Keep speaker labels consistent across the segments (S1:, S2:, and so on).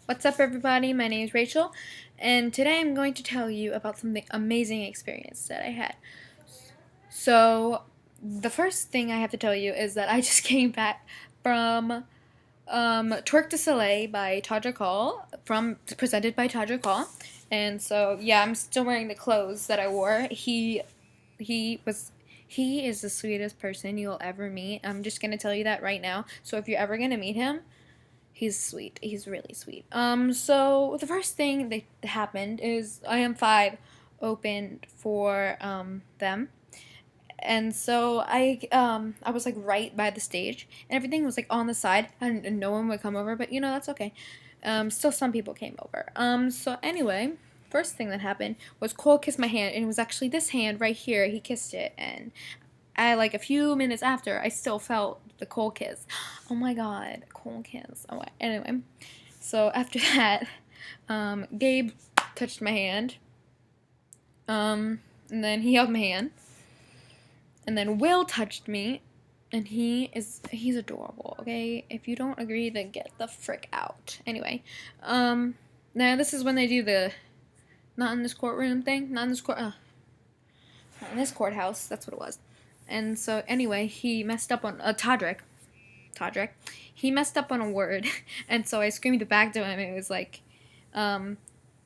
S1: What's up, everybody? My name is Rachel, and today I'm going to tell you about something amazing experience that I had. So, the first thing I have to tell you is that I just came back from Twerk Du Soleil by Todrick presented by Todrick, and so yeah, I'm still wearing the clothes that I wore. He was he is the sweetest person you'll ever meet. I'm just gonna tell you that right now. So if you're ever gonna meet him, he's sweet. He's really sweet. So the first thing that happened is IM5 opened for them. And so I was like right by the stage, and everything was like on the side, and no one would come over, but that's okay. Still some people came over. So anyway, first thing that happened was Cole kissed my hand, and it was actually this hand right here. He kissed it, and like a few minutes after, I still felt the Cole kiss. Oh my god, Cole kiss. Oh, anyway, so after that, Gabe touched my hand. And then he held my hand. And then Will touched me, and he's adorable. Okay, if you don't agree, then get the frick out. Anyway, now this is when they do the not in this courtroom thing, not in this not in this courthouse. That's what it was. And so anyway, he messed up on Todrick. He messed up on a word, and so I screamed it back to him. It was like, and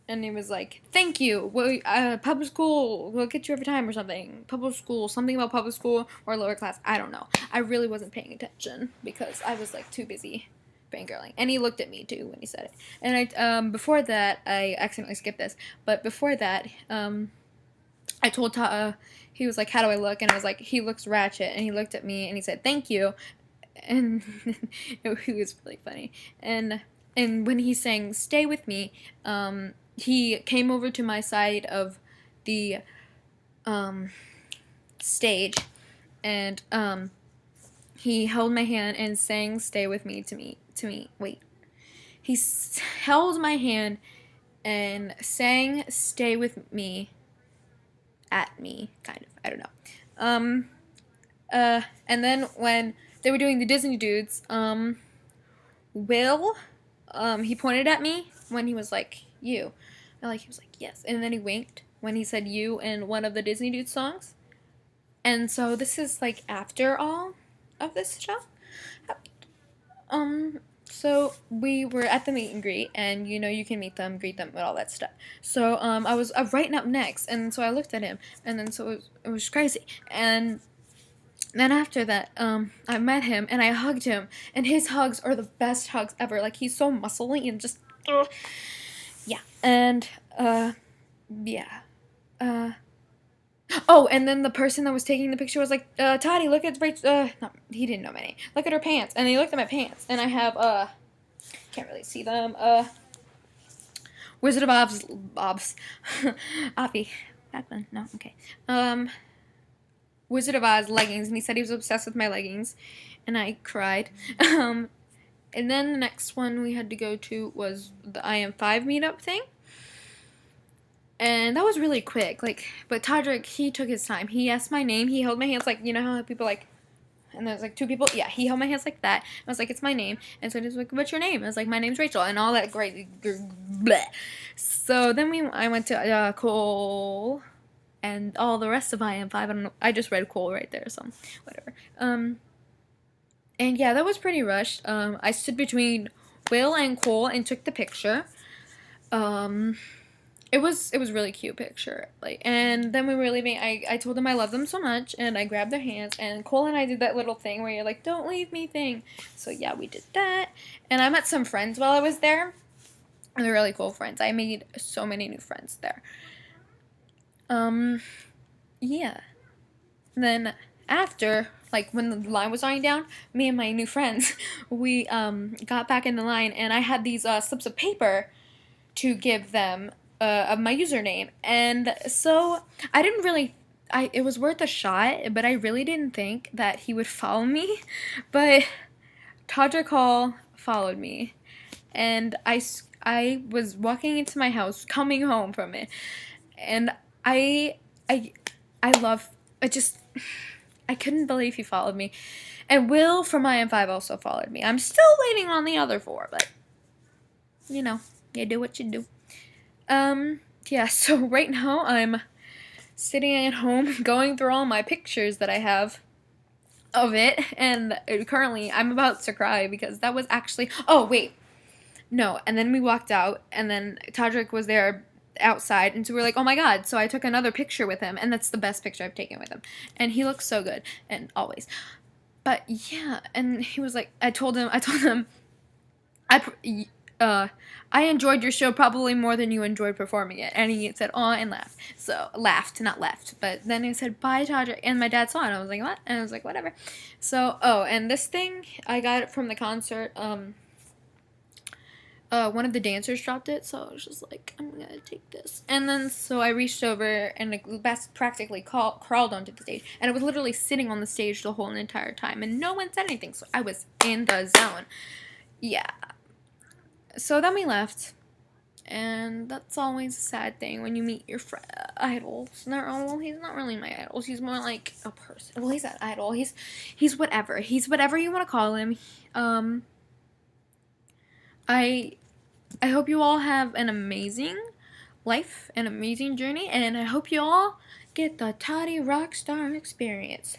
S1: he was like, "Thank you. Well, public school will get you every time or something. Public school, something about public school or lower class. I don't know. I really wasn't paying attention because I was like too busy fangirling." And he looked at me too when he said it. And before that, I accidentally skipped this. But before that, I told he was like, "How do I look?" And I was like, "He looks ratchet." And he looked at me and he said, "Thank you." And it was really funny. And when he sang "Stay With Me," he came over to my side of the stage, and he held my hand and sang "Stay With Me" to me. Wait. He held my hand and sang "Stay With Me" at me, kind of. I don't know. And then when they were doing the Disney dudes, Will, he pointed at me when he was like, "You." And he was like, "Yes." And then he winked when he said "you" in one of the Disney dudes songs. And so this is like after all of this show. So we were at the meet and greet, and you can meet them, greet them, and all that stuff. So I was right up next, and so I looked at him, and then so it was crazy. And then after that, I met him and I hugged him, and his hugs are the best hugs ever. Like, he's so muscly and just, yeah. And yeah. Oh, and then the person that was taking the picture was like, Toddy, look at Rachel. No, he didn't know my name. Look at her pants. And he looked at my pants, and I have can't really see them. Wizard of Bob's, Oppie. Back then, no, okay. Wizard of Oz leggings, and he said he was obsessed with my leggings, and I cried. And then the next one we had to go to was the IM5 meetup thing, and that was really quick. But Todrick, he took his time. He asked my name. He held my hands like, how people like, and there's like two people. Yeah, he held my hands like that. I was like, "It's my name," and so he was like, "What's your name?" I was like, "My name's Rachel," and all that great bleh. So then I went to Cole. And all the rest of IM5, I don't know. I just read Cole right there, so whatever. And yeah, that was pretty rushed. I stood between Will and Cole and took the picture. It was really cute picture. And then when we were leaving, I told them I love them so much, and I grabbed their hands. And Cole and I did that little thing where you're like, "Don't leave me" thing. So yeah, we did that. And I met some friends while I was there. And they're really cool friends. I made so many new friends there. Yeah. Then after, when the line was dying down, me and my new friends, we, got back in the line, and I had these, slips of paper to give them, of my username. And so I didn't really, it was worth a shot, but I really didn't think that he would follow me. But Todrick Hall followed me, and I was walking into my house, coming home from it, and I love, I couldn't believe he followed me. And Will from IM5 also followed me. I'm still waiting on the other four, but you know, you do what you do. Yeah, so right now I'm sitting at home going through all my pictures that I have of it, and currently I'm about to cry because that was actually, oh wait, no, and then we walked out, and then Todrick was there outside, and so we were like, oh my god, so I took another picture with him, and that's the best picture I've taken with him, and he looks so good, and always. But yeah, and he was like, I told him, I, uh, I enjoyed your show probably more than you enjoyed performing it. And he said, "Oh," and laughed. So laughed, not left. But then he said, "Bye, Todrick." And my dad saw it. And I was like, "What?" And I was like, "Whatever." So, oh, and this thing I got it from the concert. One of the dancers dropped it, so I was just like, I'm gonna take this. And then so I reached over and practically crawled onto the stage, and it was literally sitting on the stage the whole entire time, and no one said anything. So I was in the zone. Yeah. So then we left, and that's always a sad thing when you meet your idols. Well, he's not really my idol. He's more like a person. Well, he's an idol. He's whatever. He's whatever you want to call him. Um, I I hope you all have an amazing life, an amazing journey, and I hope you all get the Toddy Rockstar experience.